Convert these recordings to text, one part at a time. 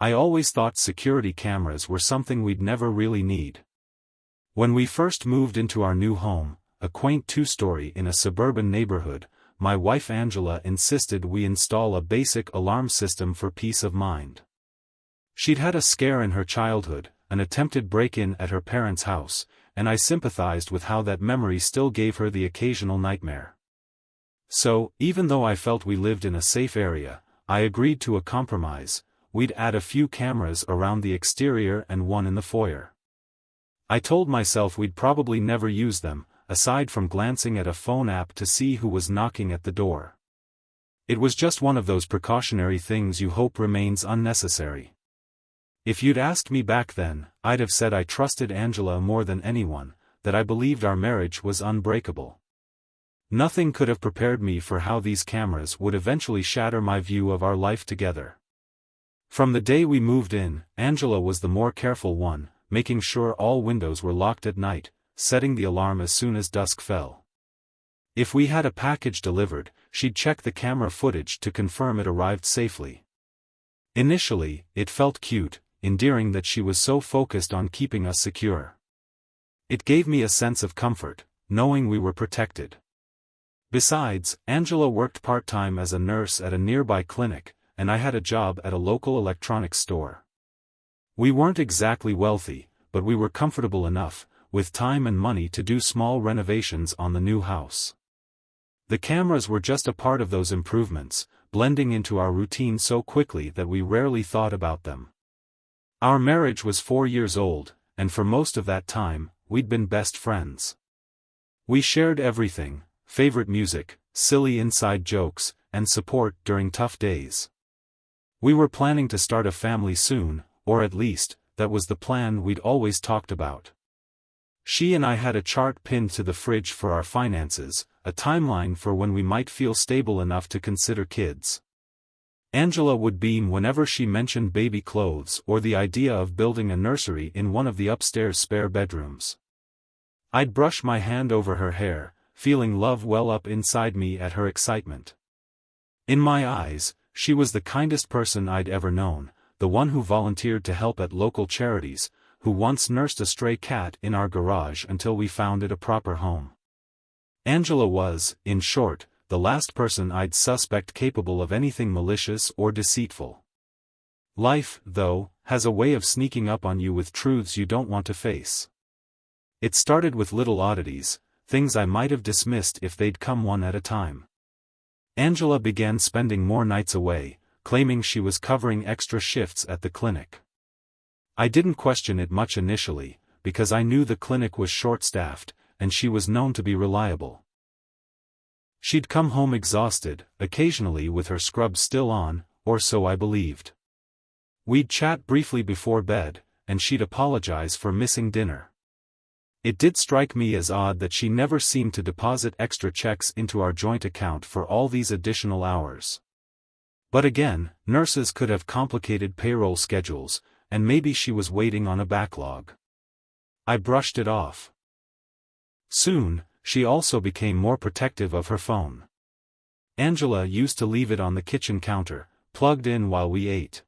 I always thought security cameras were something we'd never really need. When we first moved into our new home, a quaint two-story in a suburban neighborhood, my wife Angela insisted we install a basic alarm system for peace of mind. She'd had a scare in her childhood, an attempted break-in at her parents' house, and I sympathized with how that memory still gave her the occasional nightmare. So, even though I felt we lived in a safe area, I agreed to a compromise. We'd add a few cameras around the exterior and one in the foyer. I told myself we'd probably never use them, aside from glancing at a phone app to see who was knocking at the door. It was just one of those precautionary things you hope remains unnecessary. If you'd asked me back then, I'd have said I trusted Angela more than anyone, that I believed our marriage was unbreakable. Nothing could have prepared me for how these cameras would eventually shatter my view of our life together. From the day we moved in, Angela was the more careful one, making sure all windows were locked at night, setting the alarm as soon as dusk fell. If we had a package delivered, she'd check the camera footage to confirm it arrived safely. Initially, it felt cute, endearing that she was so focused on keeping us secure. It gave me a sense of comfort, knowing we were protected. Besides, Angela worked part-time as a nurse at a nearby clinic, and I had a job at a local electronics store. We weren't exactly wealthy, but we were comfortable enough, with time and money to do small renovations on the new house. The cameras were just a part of those improvements, blending into our routine so quickly that we rarely thought about them. Our marriage was 4 years old, and for most of that time, we'd been best friends. We shared everything: favorite music, silly inside jokes, and support during tough days. We were planning to start a family soon, or at least, that was the plan we'd always talked about. She and I had a chart pinned to the fridge for our finances, a timeline for when we might feel stable enough to consider kids. Angela would beam whenever she mentioned baby clothes or the idea of building a nursery in one of the upstairs spare bedrooms. I'd brush my hand over her hair, feeling love well up inside me at her excitement. In my eyes, she was the kindest person I'd ever known, the one who volunteered to help at local charities, who once nursed a stray cat in our garage until we found it a proper home. Angela was, in short, the last person I'd suspect capable of anything malicious or deceitful. Life, though, has a way of sneaking up on you with truths you don't want to face. It started with little oddities, things I might have dismissed if they'd come one at a time. Angela began spending more nights away, claiming she was covering extra shifts at the clinic. I didn't question it much initially, because I knew the clinic was short-staffed, and she was known to be reliable. She'd come home exhausted, occasionally with her scrubs still on, or so I believed. We'd chat briefly before bed, and she'd apologize for missing dinner. It did strike me as odd that she never seemed to deposit extra checks into our joint account for all these additional hours. But again, nurses could have complicated payroll schedules, and maybe she was waiting on a backlog. I brushed it off. Soon, she also became more protective of her phone. Angela used to leave it on the kitchen counter, plugged in while we ate.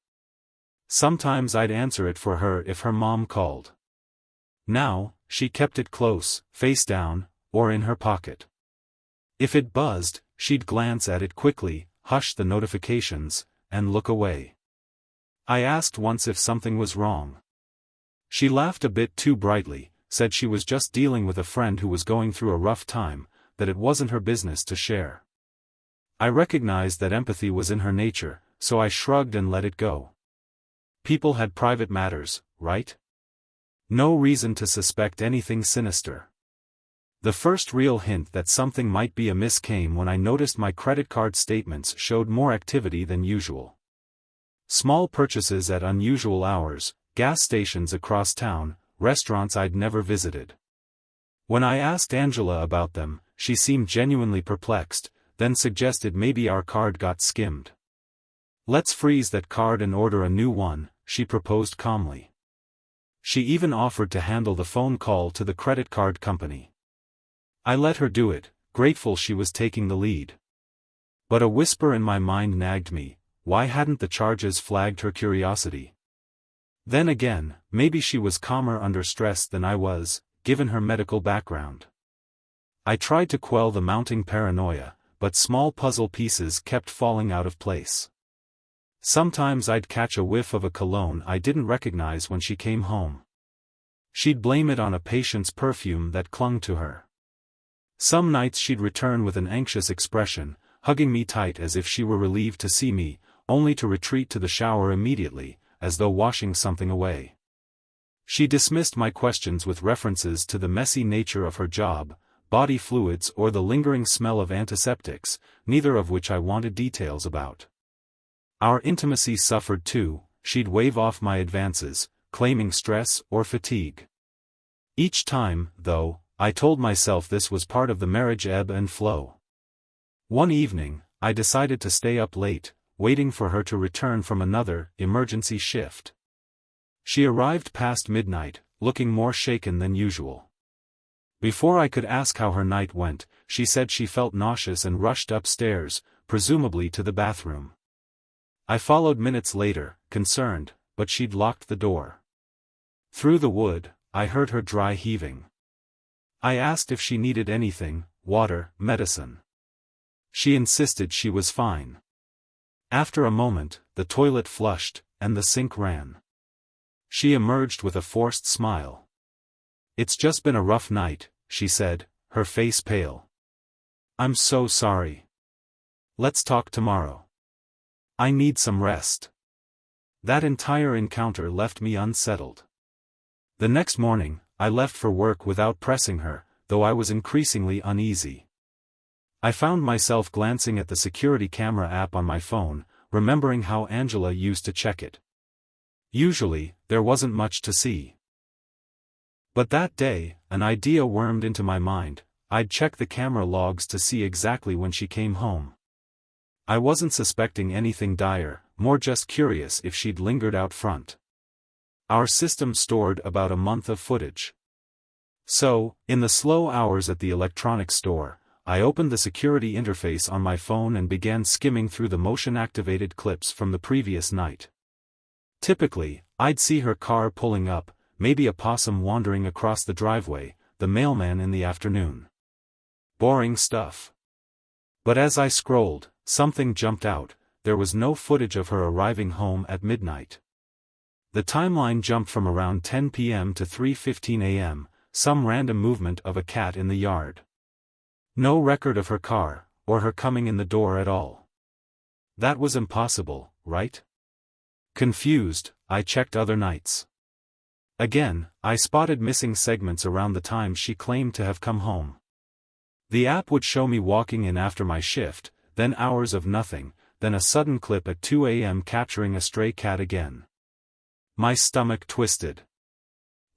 Sometimes I'd answer it for her if her mom called. Now, she kept it close, face down, or in her pocket. If it buzzed, she'd glance at it quickly, hush the notifications, and look away. I asked once if something was wrong. She laughed a bit too brightly, said she was just dealing with a friend who was going through a rough time, that it wasn't her business to share. I recognized that empathy was in her nature, so I shrugged and let it go. People had private matters, right? No reason to suspect anything sinister. The first real hint that something might be amiss came when I noticed my credit card statements showed more activity than usual. Small purchases at unusual hours, gas stations across town, restaurants I'd never visited. When I asked Angela about them, she seemed genuinely perplexed, then suggested maybe our card got skimmed. "Let's freeze that card and order a new one," she proposed calmly. She even offered to handle the phone call to the credit card company. I let her do it, grateful she was taking the lead. But a whisper in my mind nagged me: why hadn't the charges flagged her curiosity? Then again, maybe she was calmer under stress than I was, given her medical background. I tried to quell the mounting paranoia, but small puzzle pieces kept falling out of place. Sometimes I'd catch a whiff of a cologne I didn't recognize when she came home. She'd blame it on a patient's perfume that clung to her. Some nights she'd return with an anxious expression, hugging me tight as if she were relieved to see me, only to retreat to the shower immediately, as though washing something away. She dismissed my questions with references to the messy nature of her job, body fluids or the lingering smell of antiseptics, neither of which I wanted details about. Our intimacy suffered too. She'd wave off my advances, claiming stress or fatigue. Each time, though, I told myself this was part of the marriage ebb and flow. One evening, I decided to stay up late, waiting for her to return from another emergency shift. She arrived past midnight, looking more shaken than usual. Before I could ask how her night went, she said she felt nauseous and rushed upstairs, presumably to the bathroom. I followed minutes later, concerned, but she'd locked the door. Through the wood, I heard her dry heaving. I asked if she needed anything, water, medicine. She insisted she was fine. After a moment, the toilet flushed, and the sink ran. She emerged with a forced smile. "It's just been a rough night," she said, her face pale. "I'm so sorry. Let's talk tomorrow. I need some rest." That entire encounter left me unsettled. The next morning, I left for work without pressing her, though I was increasingly uneasy. I found myself glancing at the security camera app on my phone, remembering how Angela used to check it. Usually, there wasn't much to see. But that day, an idea wormed into my mind. I'd check the camera logs to see exactly when she came home. I wasn't suspecting anything dire, more just curious if she'd lingered out front. Our system stored about a month of footage. So, in the slow hours at the electronics store, I opened the security interface on my phone and began skimming through the motion-activated clips from the previous night. Typically, I'd see her car pulling up, maybe a possum wandering across the driveway, the mailman in the afternoon. Boring stuff. But as I scrolled, something jumped out. There was no footage of her arriving home at midnight. The timeline jumped from around 10 p.m. to 3:15 a.m., some random movement of a cat in the yard. No record of her car, or her coming in the door at all. That was impossible, right? Confused, I checked other nights. Again, I spotted missing segments around the time she claimed to have come home. The app would show me walking in after my shift, then hours of nothing, then a sudden clip at 2 a.m. capturing a stray cat again. My stomach twisted.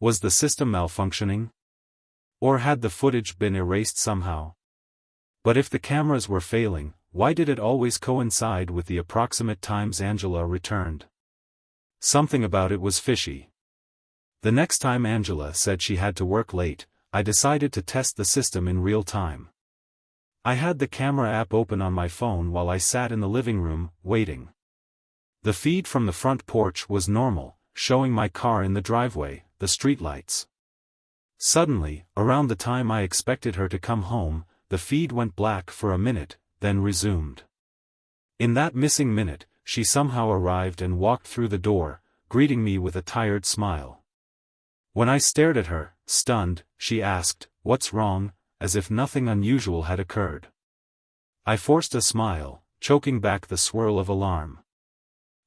Was the system malfunctioning? Or had the footage been erased somehow? But if the cameras were failing, why did it always coincide with the approximate times Angela returned? Something about it was fishy. The next time Angela said she had to work late, I decided to test the system in real time. I had the camera app open on my phone while I sat in the living room, waiting. The feed from the front porch was normal, showing my car in the driveway, the streetlights. Suddenly, around the time I expected her to come home, the feed went black for a minute, then resumed. In that missing minute, she somehow arrived and walked through the door, greeting me with a tired smile. When I stared at her, stunned, she asked, "What's wrong?" as if nothing unusual had occurred. I forced a smile, choking back the swirl of alarm.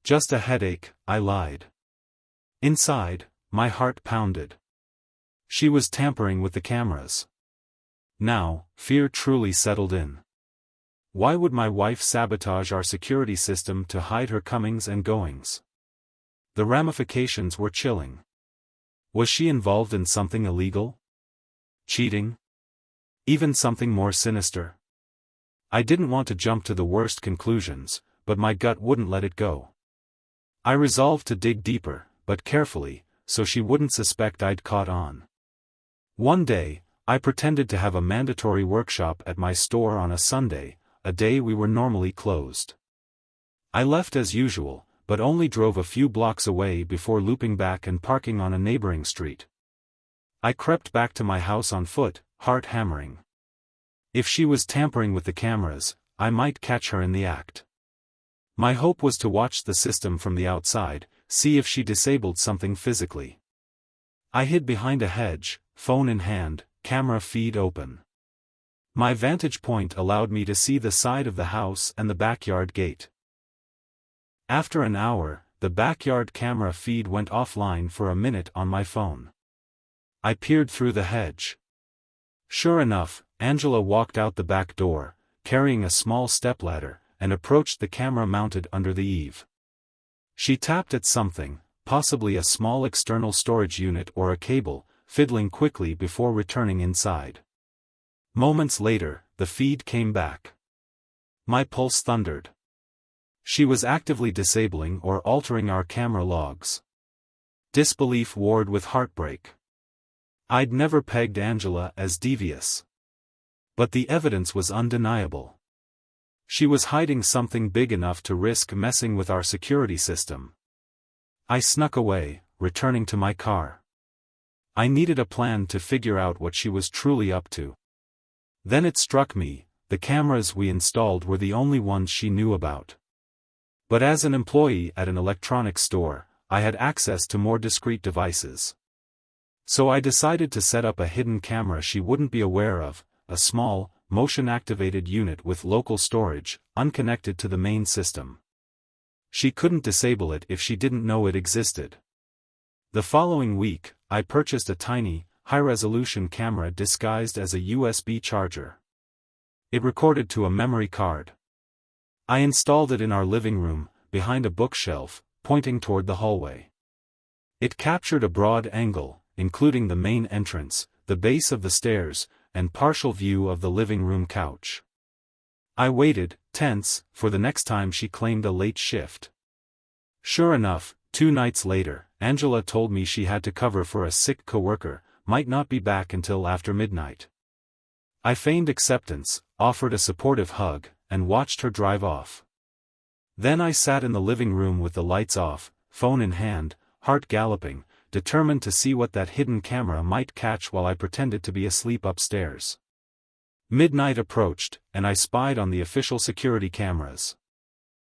"Just a headache," I lied. Inside, my heart pounded. She was tampering with the cameras. Now, fear truly settled in. Why would my wife sabotage our security system to hide her comings and goings? The ramifications were chilling. Was she involved in something illegal? Cheating? Even something more sinister? I didn't want to jump to the worst conclusions, but my gut wouldn't let it go. I resolved to dig deeper, but carefully, so she wouldn't suspect I'd caught on. One day, I pretended to have a mandatory workshop at my store on a Sunday, a day we were normally closed. I left as usual, but only drove a few blocks away before looping back and parking on a neighboring street. I crept back to my house on foot, heart hammering. If she was tampering with the cameras, I might catch her in the act. My hope was to watch the system from the outside, see if she disabled something physically. I hid behind a hedge, phone in hand, camera feed open. My vantage point allowed me to see the side of the house and the backyard gate. After an hour, the backyard camera feed went offline for a minute on my phone. I peered through the hedge. Sure enough, Angela walked out the back door, carrying a small stepladder, and approached the camera mounted under the eave. She tapped at something, possibly a small external storage unit or a cable, fiddling quickly before returning inside. Moments later, the feed came back. My pulse thundered. She was actively disabling or altering our camera logs. Disbelief warred with heartbreak. I'd never pegged Angela as devious. But the evidence was undeniable. She was hiding something big enough to risk messing with our security system. I snuck away, returning to my car. I needed a plan to figure out what she was truly up to. Then it struck me, the cameras we installed were the only ones she knew about. But as an employee at an electronics store, I had access to more discreet devices. So I decided to set up a hidden camera she wouldn't be aware of, a small, motion-activated unit with local storage, unconnected to the main system. She couldn't disable it if she didn't know it existed. The following week, I purchased a tiny, high-resolution camera disguised as a USB charger. It recorded to a memory card. I installed it in our living room, behind a bookshelf, pointing toward the hallway. It captured a broad angle, including the main entrance, the base of the stairs, and partial view of the living room couch. I waited, tense, for the next time she claimed a late shift. Sure enough, 2 nights later, Angela told me she had to cover for a sick coworker, might not be back until after midnight. I feigned acceptance, offered a supportive hug, and watched her drive off. Then I sat in the living room with the lights off, phone in hand, heart galloping, determined to see what that hidden camera might catch while I pretended to be asleep upstairs. Midnight approached, and I spied on the official security cameras.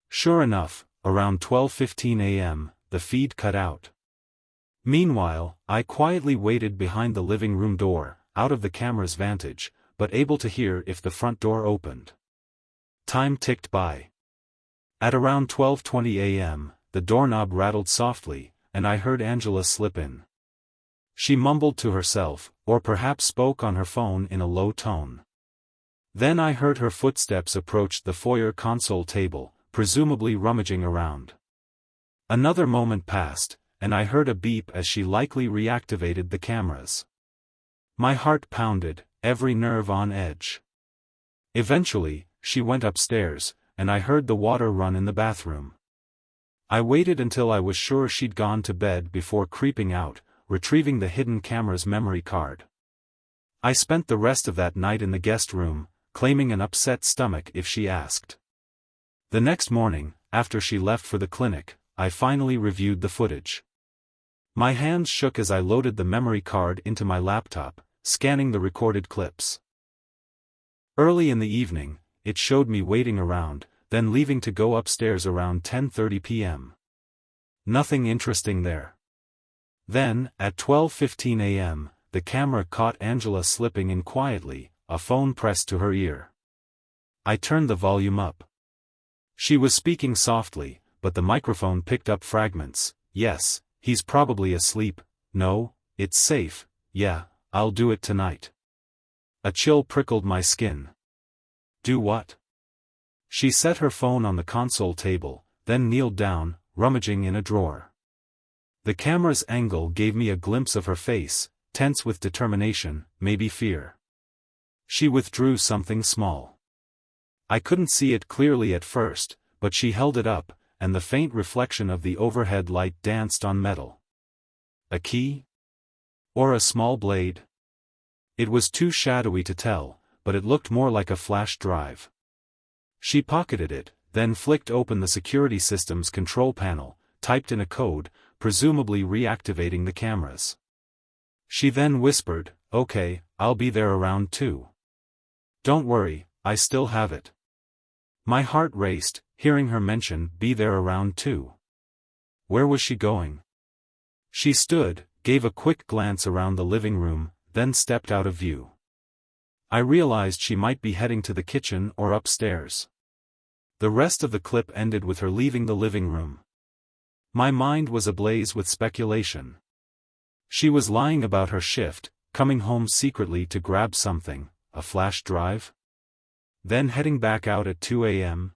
Sure enough, around 12:15 a.m., the feed cut out. Meanwhile, I quietly waited behind the living room door, out of the camera's vantage, but able to hear if the front door opened. Time ticked by. At around 12:20 a.m., the doorknob rattled softly, and I heard Angela slip in. She mumbled to herself, or perhaps spoke on her phone in a low tone. Then I heard her footsteps approach the foyer console table, presumably rummaging around. Another moment passed, and I heard a beep as she likely reactivated the cameras. My heart pounded, every nerve on edge. Eventually, she went upstairs, and I heard the water run in the bathroom. I waited until I was sure she'd gone to bed before creeping out, retrieving the hidden camera's memory card. I spent the rest of that night in the guest room, claiming an upset stomach if she asked. The next morning, after she left for the clinic, I finally reviewed the footage. My hands shook as I loaded the memory card into my laptop, scanning the recorded clips. Early in the evening, it showed me waiting around, then leaving to go upstairs around 10:30 p.m. Nothing interesting there. Then, at 12:15 a.m., the camera caught Angela slipping in quietly, a phone pressed to her ear. I turned the volume up. She was speaking softly, but the microphone picked up fragments. Yes, he's probably asleep. No, it's safe. Yeah, I'll do it tonight. A chill prickled my skin. Do what? She set her phone on the console table, then kneeled down, rummaging in a drawer. The camera's angle gave me a glimpse of her face, tense with determination, maybe fear. She withdrew something small. I couldn't see it clearly at first, but she held it up, and the faint reflection of the overhead light danced on metal. A key? Or a small blade? It was too shadowy to tell, but it looked more like a flash drive. She pocketed it, then flicked open the security system's control panel, typed in a code, presumably reactivating the cameras. She then whispered, "Okay, I'll be there around 2. Don't worry, I still have it." My heart raced, hearing her mention "be there around 2." Where was she going? She stood, gave a quick glance around the living room, then stepped out of view. I realized she might be heading to the kitchen or upstairs. The rest of the clip ended with her leaving the living room. My mind was ablaze with speculation. She was lying about her shift, coming home secretly to grab something, a flash drive? Then heading back out at 2 a.m.?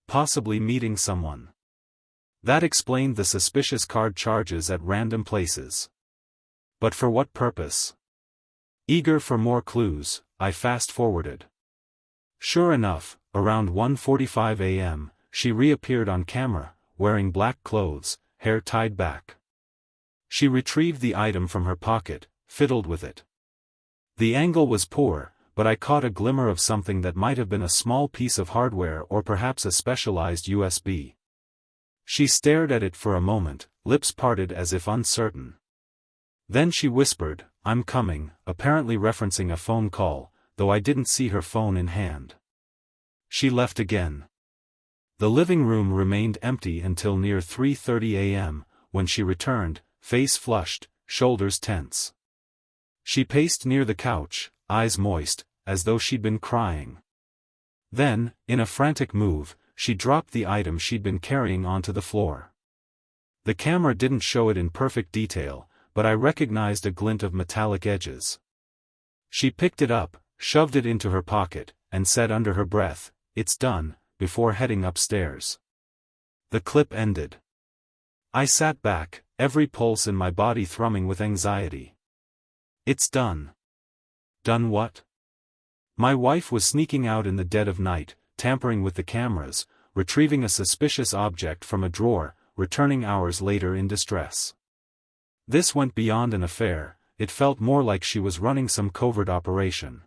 Possibly meeting someone. That explained the suspicious card charges at random places. But for what purpose? Eager for more clues, I fast-forwarded. Sure enough, around 1:45 a.m., she reappeared on camera, wearing black clothes, hair tied back. She retrieved the item from her pocket, fiddled with it. The angle was poor, but I caught a glimmer of something that might have been a small piece of hardware or perhaps a specialized USB. She stared at it for a moment, lips parted as if uncertain. Then she whispered, "I'm coming," apparently referencing a phone call, though I didn't see her phone in hand. She left again. The living room remained empty until near 3:30 a.m., when she returned, face flushed, shoulders tense. She paced near the couch, eyes moist, as though she'd been crying. Then, in a frantic move, she dropped the item she'd been carrying onto the floor. The camera didn't show it in perfect detail, but I recognized a glint of metallic edges. She picked it up, shoved it into her pocket, and said under her breath, "It's done," before heading upstairs. The clip ended. I sat back, every pulse in my body thrumming with anxiety. It's done. Done what? My wife was sneaking out in the dead of night, tampering with the cameras, retrieving a suspicious object from a drawer, returning hours later in distress. This went beyond an affair, it felt more like she was running some covert operation.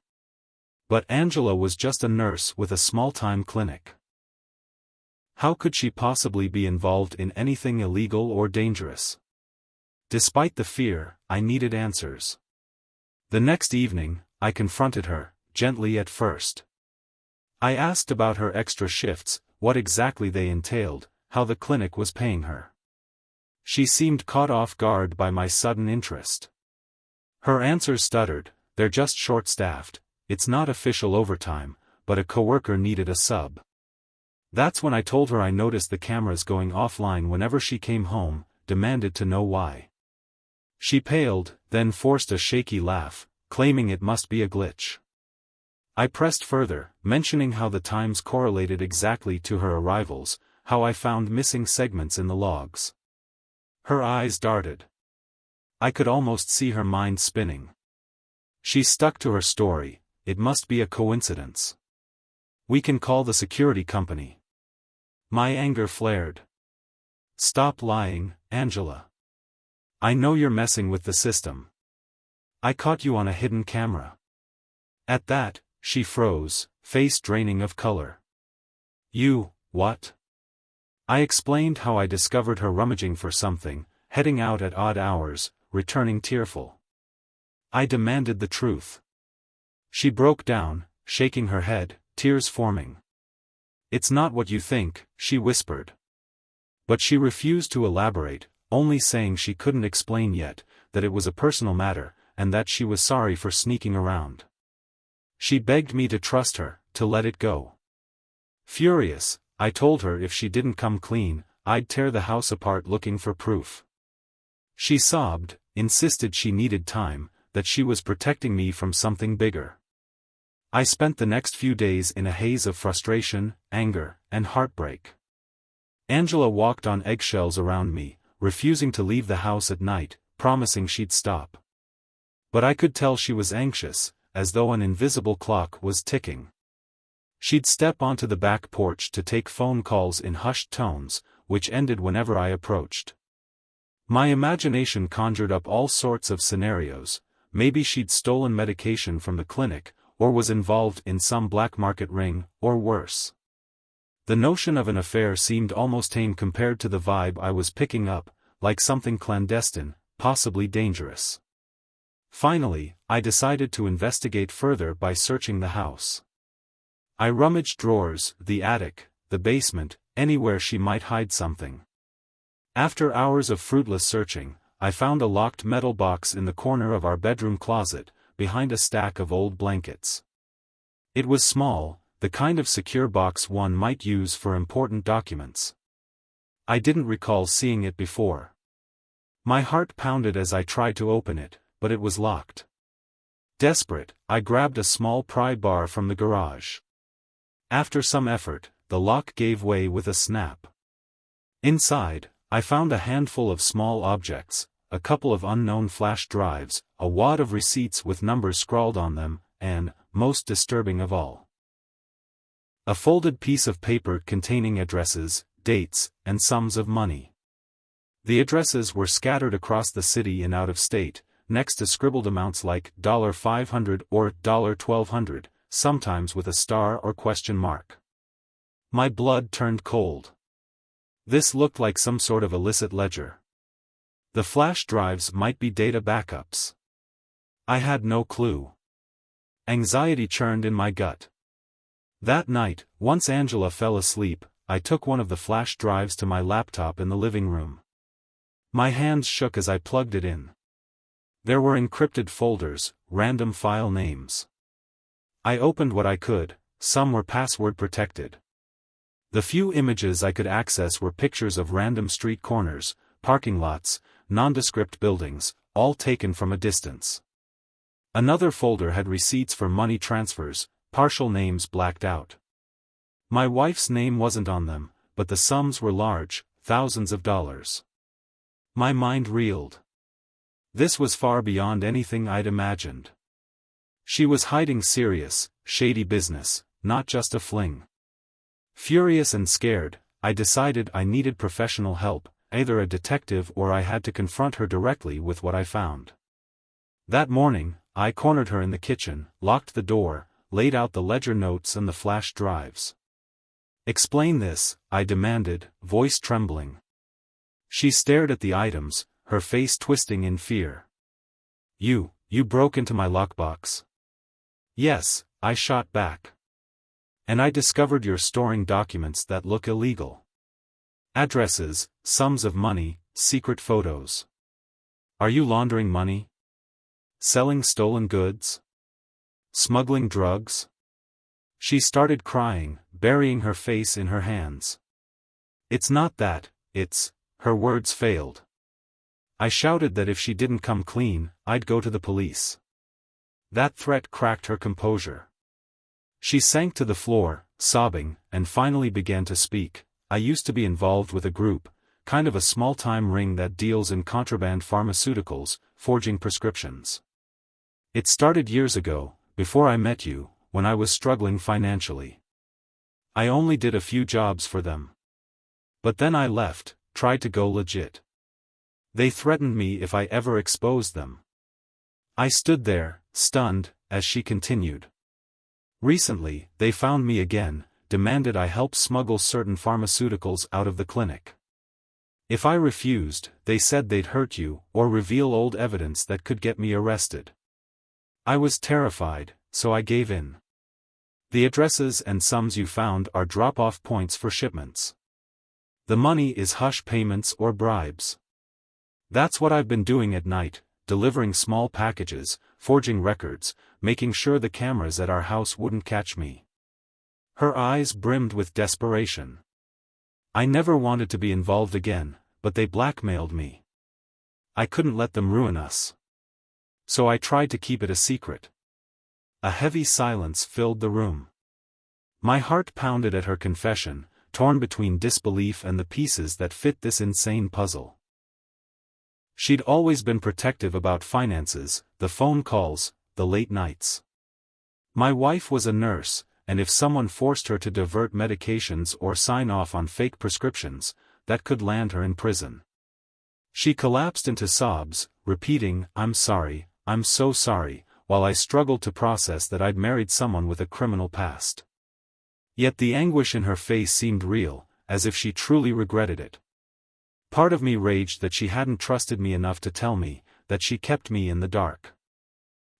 But Angela was just a nurse with a small-time clinic. How could she possibly be involved in anything illegal or dangerous? Despite the fear, I needed answers. The next evening, I confronted her, gently at first. I asked about her extra shifts, what exactly they entailed, how the clinic was paying her. She seemed caught off guard by my sudden interest. Her answers stuttered, "They're just short-staffed, it's not official overtime, but a coworker needed a sub." That's when I told her I noticed the cameras going offline whenever she came home, demanded to know why. She paled, then forced a shaky laugh, claiming it must be a glitch. I pressed further, mentioning how the times correlated exactly to her arrivals, how I found missing segments in the logs. Her eyes darted. I could almost see her mind spinning. She stuck to her story, "It must be a coincidence. We can call the security company." My anger flared. "Stop lying, Angela. I know you're messing with the system. I caught you on a hidden camera." At that, she froze, face draining of color. "You, what?" I explained how I discovered her rummaging for something, heading out at odd hours, returning tearful. I demanded the truth. She broke down, shaking her head, tears forming. "It's not what you think," she whispered. But she refused to elaborate, only saying she couldn't explain yet, that it was a personal matter, and that she was sorry for sneaking around. She begged me to trust her, to let it go. Furious, I told her if she didn't come clean, I'd tear the house apart looking for proof. She sobbed, insisted she needed time, that she was protecting me from something bigger. I spent the next few days in a haze of frustration, anger, and heartbreak. Angela walked on eggshells around me, refusing to leave the house at night, promising she'd stop. But I could tell she was anxious, as though an invisible clock was ticking. She'd step onto the back porch to take phone calls in hushed tones, which ended whenever I approached. My imagination conjured up all sorts of scenarios. Maybe she'd stolen medication from the clinic, or was involved in some black market ring, or worse. The notion of an affair seemed almost tame compared to the vibe I was picking up, like something clandestine, possibly dangerous. Finally, I decided to investigate further by searching the house. I rummaged drawers, the attic, the basement, anywhere she might hide something. After hours of fruitless searching, I found a locked metal box in the corner of our bedroom closet, behind a stack of old blankets. It was small, the kind of secure box one might use for important documents. I didn't recall seeing it before. My heart pounded as I tried to open it, but it was locked. Desperate, I grabbed a small pry bar from the garage. After some effort, the lock gave way with a snap. Inside, I found a handful of small objects, a couple of unknown flash drives, a wad of receipts with numbers scrawled on them, and, most disturbing of all, a folded piece of paper containing addresses, dates, and sums of money. The addresses were scattered across the city and out of state, next to scribbled amounts like $500 or $1,200, sometimes with a star or question mark. My blood turned cold. This looked like some sort of illicit ledger. The flash drives might be data backups. I had no clue. Anxiety churned in my gut. That night, once Angela fell asleep, I took one of the flash drives to my laptop in the living room. My hands shook as I plugged it in. There were encrypted folders, random file names. I opened what I could, some were password protected. The few images I could access were pictures of random street corners, parking lots, nondescript buildings, all taken from a distance. Another folder had receipts for money transfers, partial names blacked out. My wife's name wasn't on them, but the sums were large, thousands of dollars. My mind reeled. This was far beyond anything I'd imagined. She was hiding serious, shady business, not just a fling. Furious and scared, I decided I needed professional help, either a detective or I had to confront her directly with what I found. That morning, I cornered her in the kitchen, locked the door, laid out the ledger notes and the flash drives. "Explain this," I demanded, voice trembling. She stared at the items, her face twisting in fear. You broke into my lockbox." "Yes," I shot back. "And I discovered you're storing documents that look illegal. Addresses, sums of money, secret photos. Are you laundering money? Selling stolen goods? Smuggling drugs?" She started crying, burying her face in her hands. "It's not that, it's..." Her words failed. I shouted that if she didn't come clean, I'd go to the police. That threat cracked her composure. She sank to the floor, sobbing, and finally began to speak. "I used to be involved with a group, kind of a small-time ring that deals in contraband pharmaceuticals, forging prescriptions. It started years ago, before I met you, when I was struggling financially. I only did a few jobs for them. But then I left, tried to go legit. They threatened me if I ever exposed them." I stood there, stunned, as she continued. "Recently, they found me again, demanded I help smuggle certain pharmaceuticals out of the clinic. If I refused, they said they'd hurt you, or reveal old evidence that could get me arrested. I was terrified, so I gave in. The addresses and sums you found are drop-off points for shipments. The money is hush payments or bribes. That's what I've been doing at night, delivering small packages, forging records, making sure the cameras at our house wouldn't catch me." Her eyes brimmed with desperation. "I never wanted to be involved again, but they blackmailed me. I couldn't let them ruin us. So I tried to keep it a secret." A heavy silence filled the room. My heart pounded at her confession, torn between disbelief and the pieces that fit this insane puzzle. She'd always been protective about finances, the phone calls, the late nights. My wife was a nurse, and if someone forced her to divert medications or sign off on fake prescriptions, that could land her in prison. She collapsed into sobs, repeating, I'm so sorry, while I struggled to process that I'd married someone with a criminal past. Yet the anguish in her face seemed real, as if she truly regretted it. Part of me raged that she hadn't trusted me enough to tell me, that she kept me in the dark.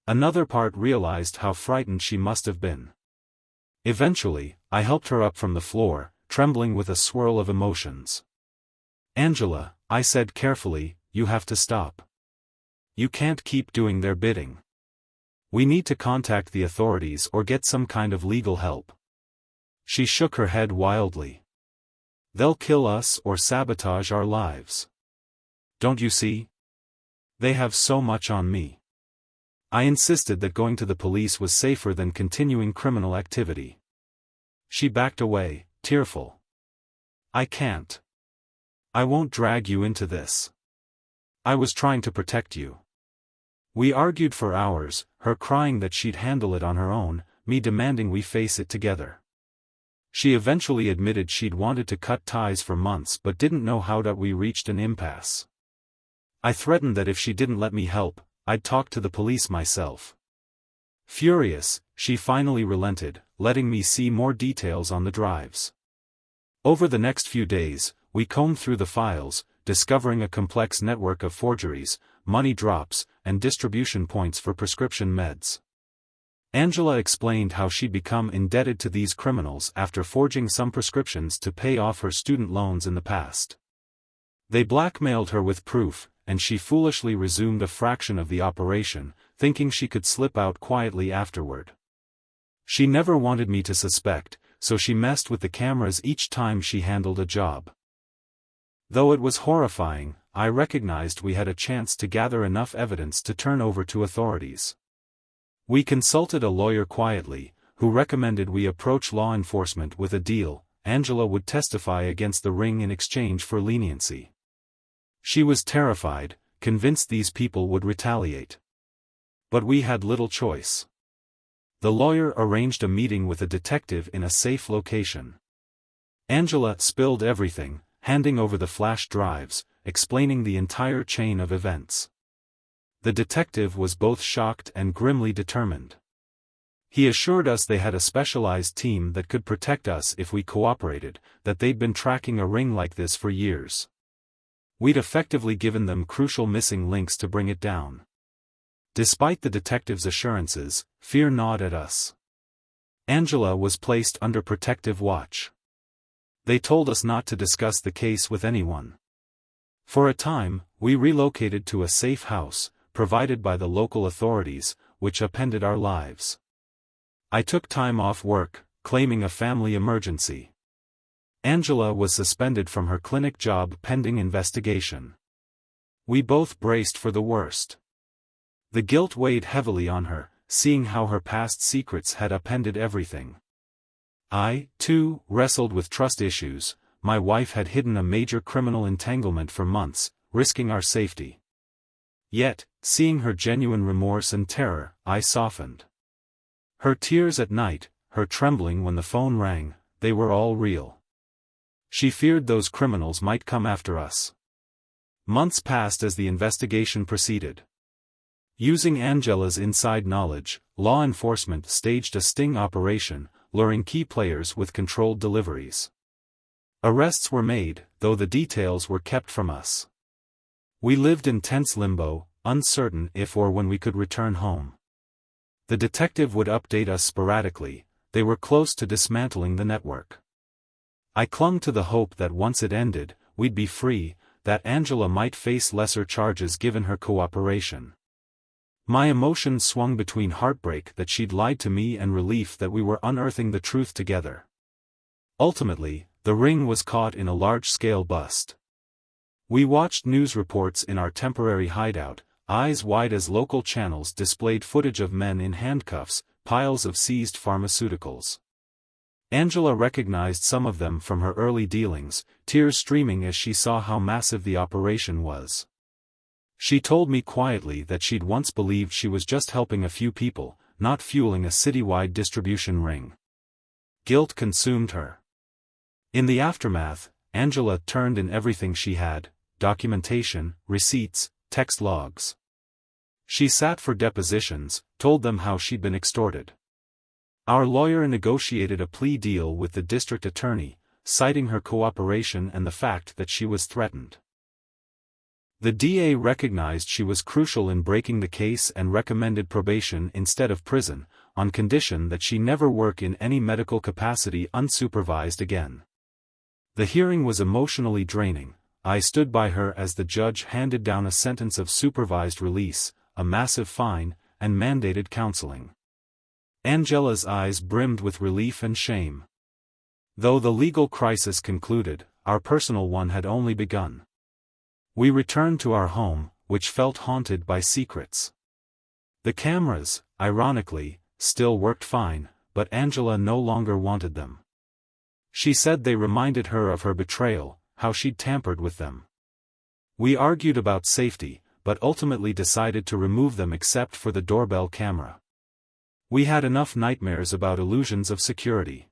Another part realized how frightened she must have been. Eventually, I helped her up from the floor, trembling with a swirl of emotions. "Angela," I said carefully, "you have to stop. You can't keep doing their bidding. We need to contact the authorities or get some kind of legal help." She shook her head wildly. "They'll kill us or sabotage our lives. Don't you see? They have so much on me." I insisted that going to the police was safer than continuing criminal activity. She backed away, tearful. "I can't. I won't drag you into this. I was trying to protect you." We argued for hours, her crying that she'd handle it on her own, me demanding we face it together. She eventually admitted she'd wanted to cut ties for months but didn't know how that we reached an impasse. I threatened that if she didn't let me help, I'd talk to the police myself. Furious, she finally relented, letting me see more details on the drives. Over the next few days, we combed through the files, discovering a complex network of forgeries, money drops, and distribution points for prescription meds. Angela explained how she'd become indebted to these criminals after forging some prescriptions to pay off her student loans in the past. They blackmailed her with proof, and she foolishly resumed a fraction of the operation, thinking she could slip out quietly afterward. She never wanted me to suspect, so she messed with the cameras each time she handled a job. Though it was horrifying, I recognized we had a chance to gather enough evidence to turn over to authorities. We consulted a lawyer quietly, who recommended we approach law enforcement with a deal. Angela would testify against the ring in exchange for leniency. She was terrified, convinced these people would retaliate. But we had little choice. The lawyer arranged a meeting with a detective in a safe location. Angela spilled everything, handing over the flash drives, explaining the entire chain of events. The detective was both shocked and grimly determined. He assured us they had a specialized team that could protect us if we cooperated, that they'd been tracking a ring like this for years. We'd effectively given them crucial missing links to bring it down. Despite the detective's assurances, fear gnawed at us. Angela was placed under protective watch. They told us not to discuss the case with anyone. For a time, we relocated to a safe house, provided by the local authorities, which upended our lives. I took time off work, claiming a family emergency. Angela was suspended from her clinic job pending investigation. We both braced for the worst. The guilt weighed heavily on her, seeing how her past secrets had upended everything. I, too, wrestled with trust issues. My wife had hidden a major criminal entanglement for months, risking our safety. Yet, seeing her genuine remorse and terror, I softened. Her tears at night, her trembling when the phone rang, they were all real. She feared those criminals might come after us. Months passed as the investigation proceeded. Using Angela's inside knowledge, law enforcement staged a sting operation, luring key players with controlled deliveries. Arrests were made, though the details were kept from us. We lived in tense limbo, uncertain if or when we could return home. The detective would update us sporadically. They were close to dismantling the network. I clung to the hope that once it ended, we'd be free, that Angela might face lesser charges given her cooperation. My emotions swung between heartbreak that she'd lied to me and relief that we were unearthing the truth together. Ultimately, the ring was caught in a large-scale bust. We watched news reports in our temporary hideout, eyes wide as local channels displayed footage of men in handcuffs, piles of seized pharmaceuticals. Angela recognized some of them from her early dealings, tears streaming as she saw how massive the operation was. She told me quietly that she'd once believed she was just helping a few people, not fueling a citywide distribution ring. Guilt consumed her. In the aftermath, Angela turned in everything she had: documentation, receipts, text logs. She sat for depositions, told them how she'd been extorted. Our lawyer negotiated a plea deal with the district attorney, citing her cooperation and the fact that she was threatened. The DA recognized she was crucial in breaking the case and recommended probation instead of prison, on condition that she never work in any medical capacity unsupervised again. The hearing was emotionally draining. I stood by her as the judge handed down a sentence of supervised release, a massive fine, and mandated counseling. Angela's eyes brimmed with relief and shame. Though the legal crisis concluded, our personal one had only begun. We returned to our home, which felt haunted by secrets. The cameras, ironically, still worked fine, but Angela no longer wanted them. She said they reminded her of her betrayal, how she'd tampered with them. We argued about safety, but ultimately decided to remove them except for the doorbell camera. We had enough nightmares about illusions of security.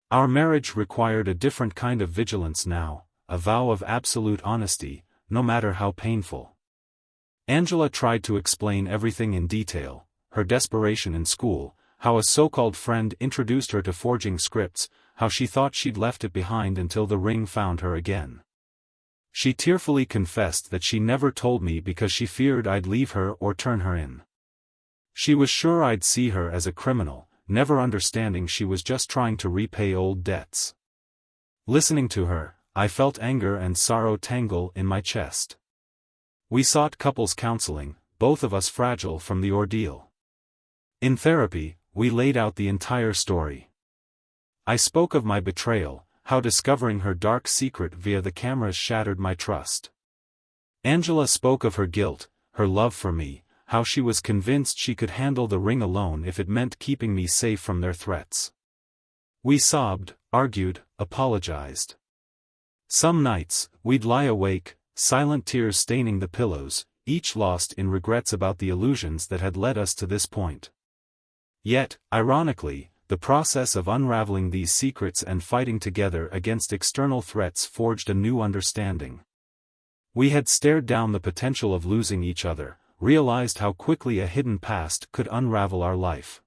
Our marriage required a different kind of vigilance now, a vow of absolute honesty, no matter how painful. Angela tried to explain everything in detail, her desperation in school, how a so-called friend introduced her to forging scripts, how she thought she'd left it behind until the ring found her again. She tearfully confessed that she never told me because she feared I'd leave her or turn her in. She was sure I'd see her as a criminal, never understanding she was just trying to repay old debts. Listening to her, I felt anger and sorrow tangle in my chest. We sought couples counseling, both of us fragile from the ordeal. In therapy, we laid out the entire story. I spoke of my betrayal, how discovering her dark secret via the cameras shattered my trust. Angela spoke of her guilt, her love for me, how she was convinced she could handle the ring alone if it meant keeping me safe from their threats. We sobbed, argued, apologized. Some nights, we'd lie awake, silent tears staining the pillows, each lost in regrets about the illusions that had led us to this point. Yet, ironically, the process of unraveling these secrets and fighting together against external threats forged a new understanding. We had stared down the potential of losing each other, realized how quickly a hidden past could unravel our life.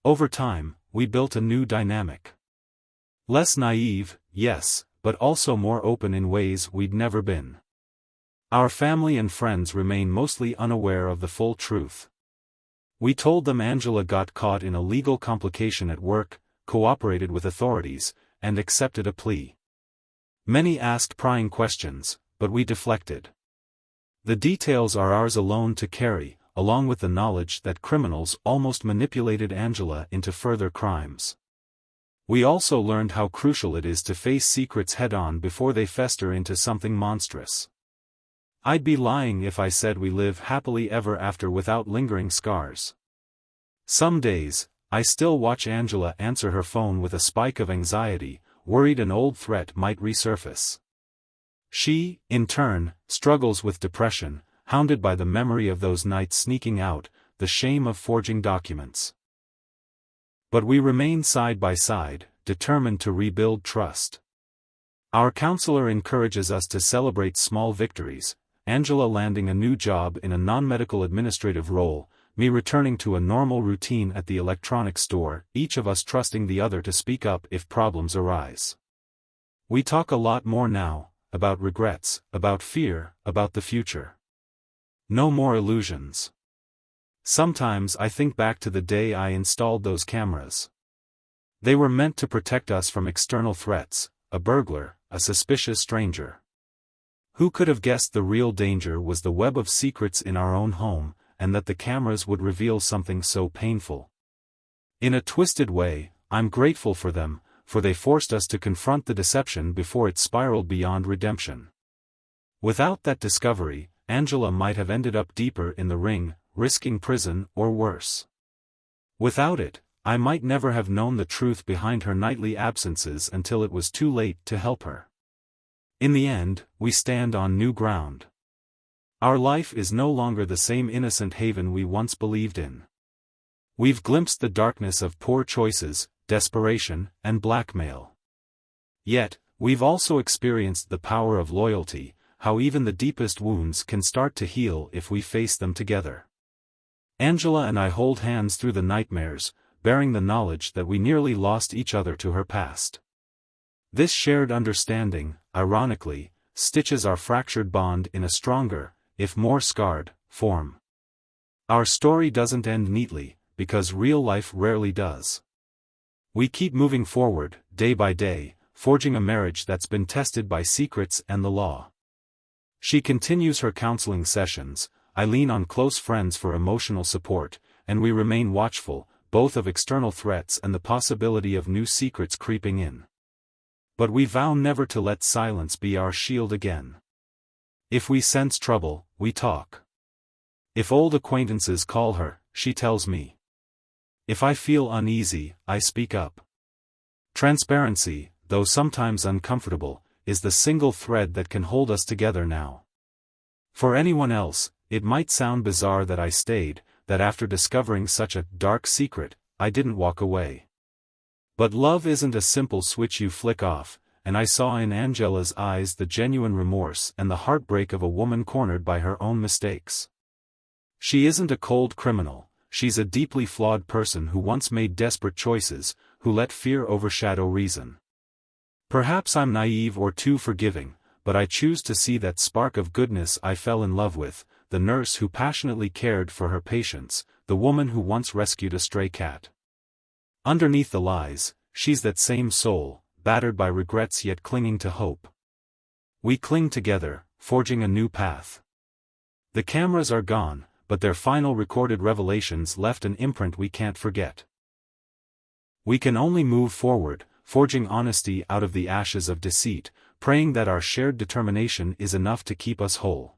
Over time, we built a new dynamic. Less naive, yes, but also more open in ways we'd never been. Our family and friends remain mostly unaware of the full truth. We told them Angela got caught in a legal complication at work, cooperated with authorities, and accepted a plea. Many asked prying questions, but we deflected. The details are ours alone to carry, along with the knowledge that criminals almost manipulated Angela into further crimes. We also learned how crucial it is to face secrets head-on before they fester into something monstrous. I'd be lying if I said we live happily ever after without lingering scars. Some days, I still watch Angela answer her phone with a spike of anxiety, worried an old threat might resurface. She, in turn, struggles with depression, hounded by the memory of those nights sneaking out, the shame of forging documents. But we remain side by side, determined to rebuild trust. Our counselor encourages us to celebrate small victories, Angela landing a new job in a non-medical administrative role, me returning to a normal routine at the electronics store, each of us trusting the other to speak up if problems arise. We talk a lot more now, about regrets, about fear, about the future. No more illusions. Sometimes I think back to the day I installed those cameras. They were meant to protect us from external threats, a burglar, a suspicious stranger. Who could have guessed the real danger was the web of secrets in our own home, and that the cameras would reveal something so painful? In a twisted way, I'm grateful for them, for they forced us to confront the deception before it spiraled beyond redemption. Without that discovery, Angela might have ended up deeper in the ring, risking prison or worse. Without it, I might never have known the truth behind her nightly absences until it was too late to help her. In the end, we stand on new ground. Our life is no longer the same innocent haven we once believed in. We've glimpsed the darkness of poor choices, desperation, and blackmail. Yet, we've also experienced the power of loyalty, how even the deepest wounds can start to heal if we face them together. Angela and I hold hands through the nightmares, bearing the knowledge that we nearly lost each other to her past. This shared understanding, ironically, stitches our fractured bond in a stronger, if more scarred, form. Our story doesn't end neatly, because real life rarely does. We keep moving forward, day by day, forging a marriage that's been tested by secrets and the law. She continues her counseling sessions, I lean on close friends for emotional support, and we remain watchful, both of external threats and the possibility of new secrets creeping in. But we vow never to let silence be our shield again. If we sense trouble, we talk. If old acquaintances call her, she tells me. If I feel uneasy, I speak up. Transparency, though sometimes uncomfortable, is the single thread that can hold us together now. For anyone else, it might sound bizarre that I stayed, that after discovering such a dark secret, I didn't walk away. But love isn't a simple switch you flick off, and I saw in Angela's eyes the genuine remorse and the heartbreak of a woman cornered by her own mistakes. She isn't a cold criminal, she's a deeply flawed person who once made desperate choices, who let fear overshadow reason. Perhaps I'm naive or too forgiving, but I choose to see that spark of goodness I fell in love with, the nurse who passionately cared for her patients, the woman who once rescued a stray cat. Underneath the lies, she's that same soul, battered by regrets yet clinging to hope. We cling together, forging a new path. The cameras are gone, but their final recorded revelations left an imprint we can't forget. We can only move forward, forging honesty out of the ashes of deceit, praying that our shared determination is enough to keep us whole.